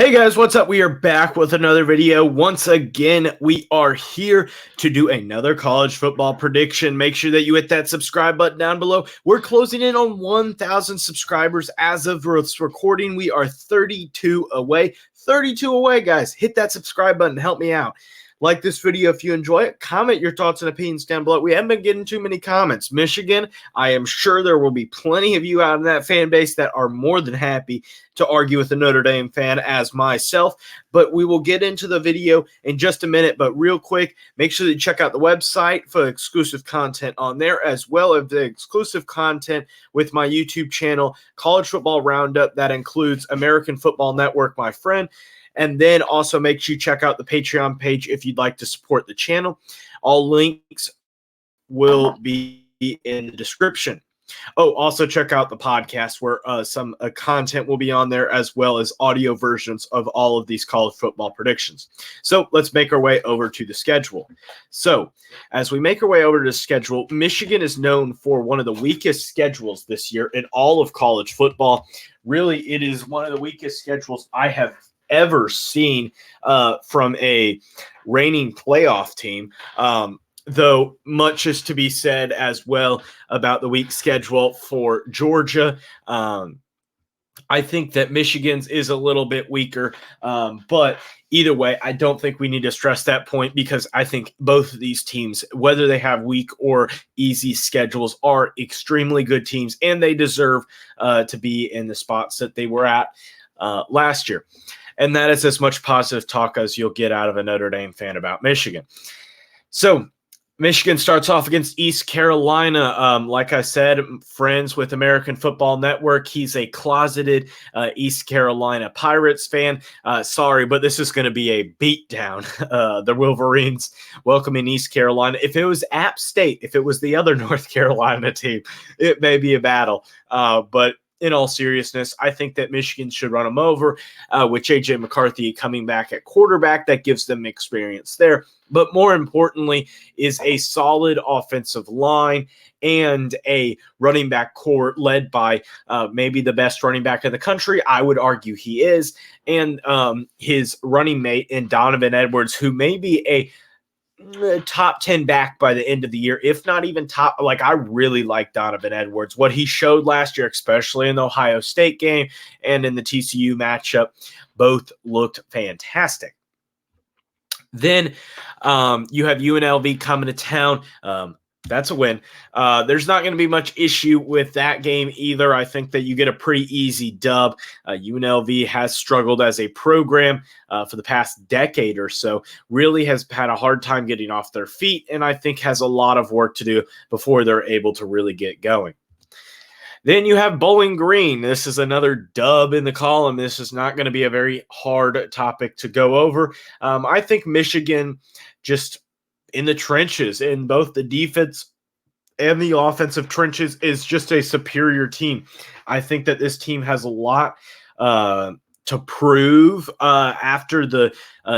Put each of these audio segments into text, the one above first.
Hey guys, what's up? We are back with another video. Once again, we are here to do another college football prediction. Make sure that you hit that subscribe button down below. We're closing in on 1,000 subscribers as of this recording. We are 32 away. 32 away, guys. Hit that subscribe button. Help me out. Like this video if you enjoy it. Comment your thoughts and opinions down below. We haven't been getting too many comments. Michigan, I am sure there will be plenty of you out in that fan base that are more than happy to argue with a Notre Dame fan as myself. But we will get into the video in just a minute. But real quick, make sure that you check out the website for exclusive content on there, as well as the exclusive content with my YouTube channel, College Football Roundup. That includes American Football Network, my friend. And then also make sure you check out the Patreon page if you'd like to support the channel. All links will be in the description. Oh, also check out the podcast where some content will be on there, as well as audio versions of all of these college football predictions. So let's make our way over to the schedule. So as we make our way over to the schedule, Michigan is known for one of the weakest schedules this year in all of college football. Really, it is one of the weakest schedules I have ever seen from a reigning playoff team. Though much is to be said as well about the weak schedule for Georgia. I think that Michigan's is a little bit weaker, but either way, I don't think we need to stress that point, because I think both of these teams, whether they have weak or easy schedules, are extremely good teams, and they deserve to be in the spots that they were at last year. And that is as much positive talk as you'll get out of a Notre Dame fan about Michigan. So Michigan starts off against East Carolina. Like I said, friends with American Football Network. He's a closeted East Carolina Pirates fan. Sorry, but this is going to be a beatdown. The Wolverines welcoming East Carolina. If it was App State, if it was the other North Carolina team, it may be a battle. But in all seriousness, I think that Michigan should run them over with J.J. McCarthy coming back at quarterback. That gives them experience there. But more importantly is a solid offensive line and a running back core led by maybe the best running back in the country. I would argue he is. And his running mate in Donovan Edwards, who may be a top 10 back by the end of the year, if not even top. Like, I really like Donovan Edwards. What he showed last year, especially in the Ohio State game and in the TCU matchup, both looked fantastic. Then you have UNLV coming to town. That's a win. There's not going to be much issue with that game either. I think that you get a pretty easy dub. UNLV has struggled as a program for the past decade or so, really has had a hard time getting off their feet, and I think has a lot of work to do before they're able to really get going. Then you have Bowling Green. This is another dub in the column. This is not going to be a very hard topic to go over. I think Michigan just in the trenches, in both the defense and the offensive trenches, is just a superior team. I think that this team has a lot to prove after the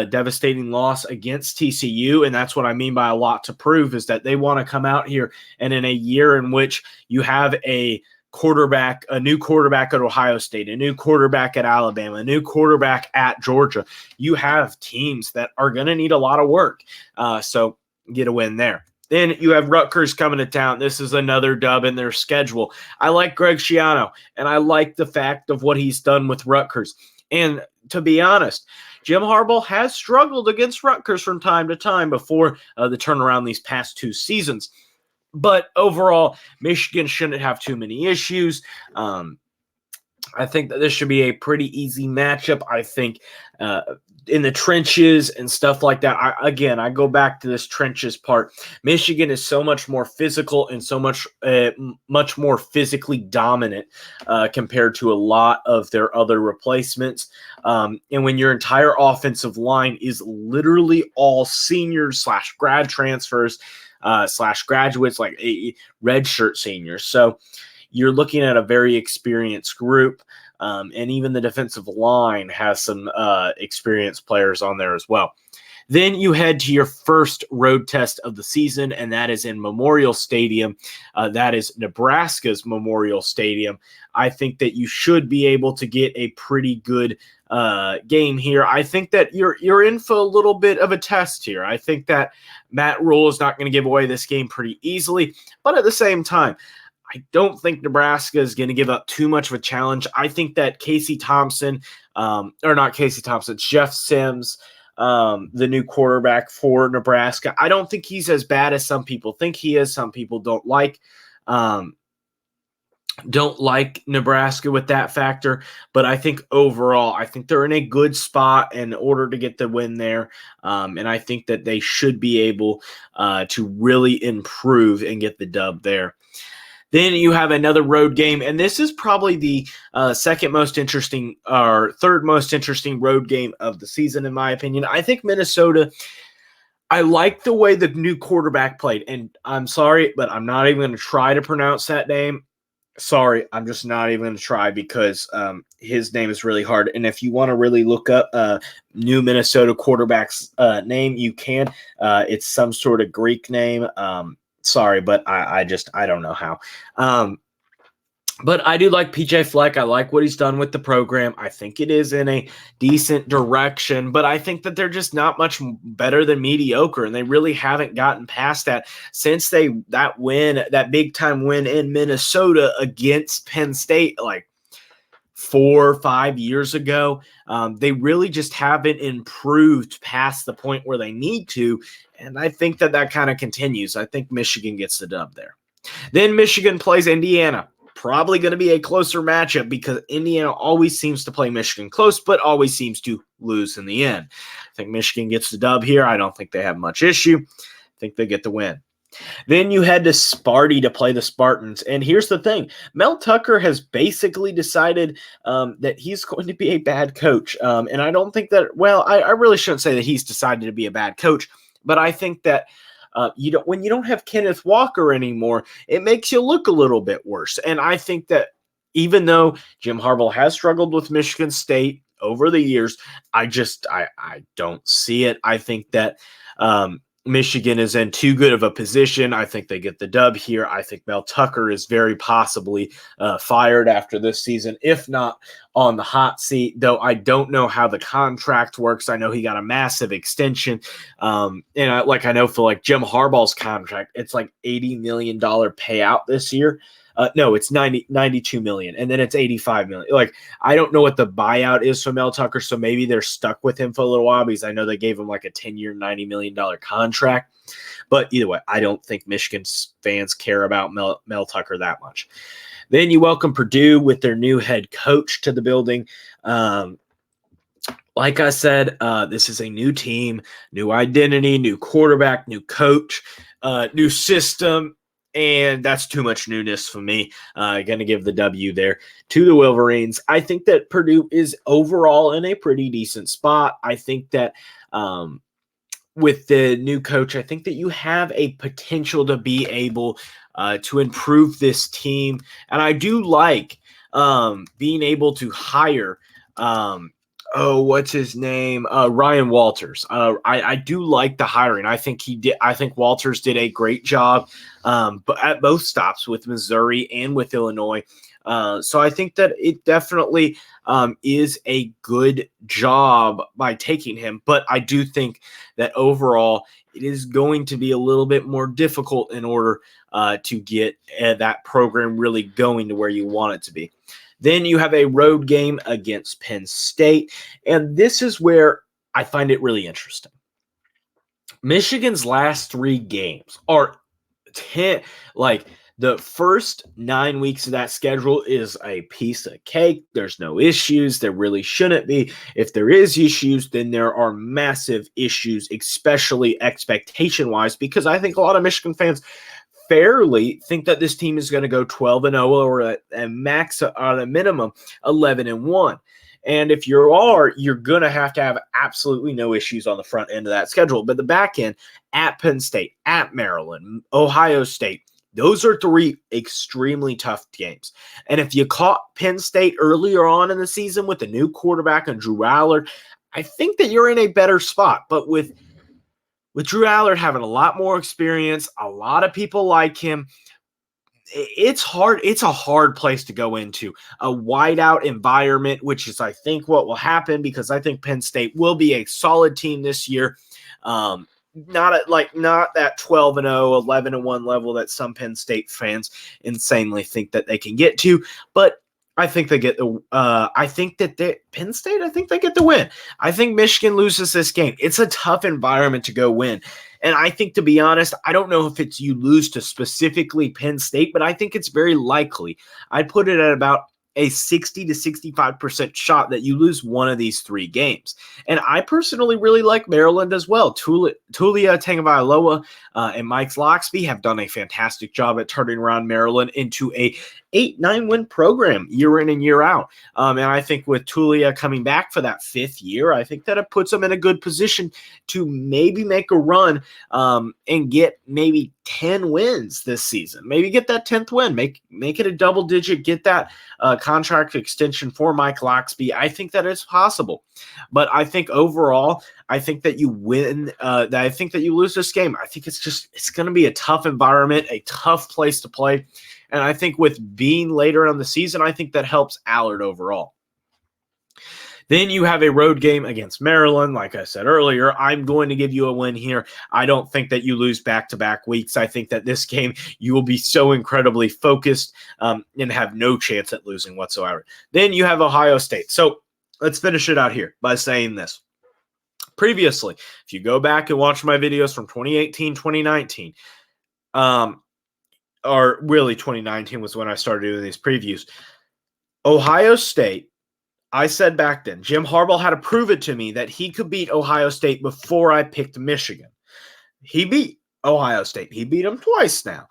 devastating loss against TCU. And that's what I mean by a lot to prove, is that they want to come out here, and in a year in which you have a new quarterback at Ohio State, a new quarterback at Alabama, a new quarterback at Georgia, you have teams that are going to need a lot of work. So get a win there. Then you have Rutgers coming to town. This is another dub in their schedule. I like Greg Schiano, and I like the fact of what he's done with Rutgers. And to be honest, Jim Harbaugh has struggled against Rutgers from time to time before the turnaround these past two seasons. But overall, Michigan shouldn't have too many issues. I think that this should be a pretty easy matchup. I think in the trenches and stuff like that, I go back to this trenches part. Michigan is so much more physical and so much more physically dominant compared to a lot of their other replacements. And when your entire offensive line is literally all seniors / grad transfers / graduates, like redshirt seniors. So you're looking at a very experienced group, and even the defensive line has some experienced players on there as well. Then you head to your first road test of the season, and that is in Memorial Stadium. That is Nebraska's Memorial Stadium. I think that you should be able to get a pretty good game here, I think that you're in for a little bit of a test here. I think that Matt Rule is not going to give away this game pretty easily, but at the same time, I don't think Nebraska is going to give up too much of a challenge. I think that Casey Thompson, or not Casey Thompson, Jeff Sims, the new quarterback for Nebraska, I don't think he's as bad as some people think he is. Some people don't like Nebraska with that factor, but I think overall, I think they're in a good spot in order to get the win there, and I think that they should be able to really improve and get the dub there. Then you have another road game, and this is probably the second most interesting or third most interesting road game of the season, in my opinion. I think Minnesota, I like the way the new quarterback played, and I'm sorry, but I'm not even going to try to pronounce that name. Sorry, I'm just not even going to try because his name is really hard. And if you want to really look up new Minnesota quarterback's name, you can. It's some sort of Greek name. Sorry, but I don't know how. But I do like PJ Fleck. I like what he's done with the program. I think it is in a decent direction, but I think that they're just not much better than mediocre, and they really haven't gotten past that since that big time win in Minnesota against Penn State like 4 or 5 years ago. They really just haven't improved past the point where they need to, and I think that kind of continues. I think Michigan gets the dub there. Then Michigan plays Indiana. Probably going to be a closer matchup because Indiana always seems to play Michigan close, but always seems to lose in the end. I think Michigan gets the dub here. I don't think they have much issue. I think they get the win. Then you head to Sparty to play the Spartans. And here's the thing. Mel Tucker has basically decided that he's going to be a bad coach. And I don't think that, well, I really shouldn't say that he's decided to be a bad coach, but I think that when you don't have Kenneth Walker anymore, it makes you look a little bit worse. And I think that even though Jim Harbaugh has struggled with Michigan State over the years, I don't see it. I think that Michigan is in too good of a position. I think they get the dub here. I think Mel Tucker is very possibly fired after this season, if not on the hot seat, though I don't know how the contract works. I know he got a massive extension. And I know for like Jim Harbaugh's contract, it's like $80 million payout this year. No, it's 92 million, and then it's 85 million. Like, I don't know what the buyout is for Mel Tucker, so maybe they're stuck with him for a little while because I know they gave him like a 10-year, $90 million contract. But either way, I don't think Michigan fans care about Mel Tucker that much. Then you welcome Purdue with their new head coach to the building. Like I said, this is a new team, new identity, new quarterback, new coach, new system. And that's too much newness for me. Going to give the W there to the Wolverines. I think that Purdue is overall in a pretty decent spot. I think that with the new coach, I think that you have a potential to be able to improve this team. And I do like being able to hire what's his name? Ryan Walters. I do like the hiring. I think Walters did a great job, but at both stops with Missouri and with Illinois. So I think that it definitely is a good job by taking him. But I do think that overall it is going to be a little bit more difficult in order to get that program really going to where you want it to be. Then you have a road game against Penn State, and this is where I find it really interesting. Michigan's last 3 games are 10, like the first 9 weeks of that schedule is a piece of cake. There's no issues. There really shouldn't be. If there is issues, then there are massive issues, especially expectation-wise, because I think a lot of Michigan fans fairly think that this team is going to go 12-0 or a max on a minimum 11-1. And if you're going to have absolutely no issues on the front end of that schedule. But the back end, at Penn State, at Maryland, Ohio State, those are 3 extremely tough games. And if you caught Penn State earlier on in the season with a new quarterback and Drew Allard, I think that you're in a better spot. But with Drew Allard having a lot more experience, a lot of people like him, it's hard. It's a hard place to go into a whiteout environment, which is, I think, what will happen because I think Penn State will be a solid team this year. Not that 12-0, 11-1 level that some Penn State fans insanely think that they can get to, but I think they get the. I think that Penn State. I think they get the win. I think Michigan loses this game. It's a tough environment to go win, and I think, to be honest, I don't know if it's you lose to specifically Penn State, but I think it's very likely. I'd put it at about a 60 to 65% shot that you lose one of these three games. And I personally really like Maryland as well. Tulia Tagovailoa and Mike Loxby have done a fantastic job at turning around Maryland into a 8-9 win program year in and year out. And I think with Tulia coming back for that 5th year, I think that it puts them in a good position to maybe make a run and get maybe 10 wins this season. Maybe get that 10th win, make it a double digit, get that contract extension for Mike Loxby. I think that it's possible. But I think overall, I think that you win. I think that you lose this game. I think it's going to be a tough environment, a tough place to play. And I think with being later on the season, I think that helps Allard overall. Then you have a road game against Maryland. Like I said earlier, I'm going to give you a win here. I don't think that you lose back-to-back weeks. I think that this game you will be so incredibly focused and have no chance at losing whatsoever. Then you have Ohio State. So let's finish it out here by saying this. Previously, if you go back and watch my videos from 2018, 2019, or really 2019 was when I started doing these previews. Ohio State, I said back then, Jim Harbaugh had to prove it to me that he could beat Ohio State before I picked Michigan. He beat Ohio State. He beat them twice now.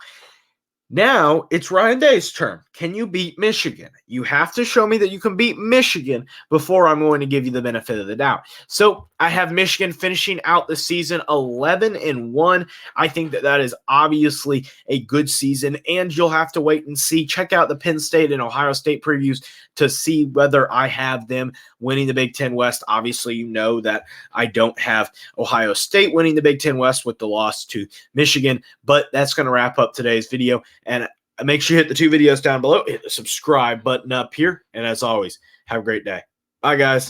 Now it's Ryan Day's turn. Can you beat Michigan? You have to show me that you can beat Michigan before I'm going to give you the benefit of the doubt. So I have Michigan finishing out the season 11-1. I think that is obviously a good season, and you'll have to wait and see. Check out the Penn State and Ohio State previews to see whether I have them winning the Big Ten West. Obviously, you know that I don't have Ohio State winning the Big Ten West with the loss to Michigan, but that's going to wrap up today's video. And make sure you hit the 2 videos down below, hit the subscribe button up here, and as always, have a great day. Bye, guys.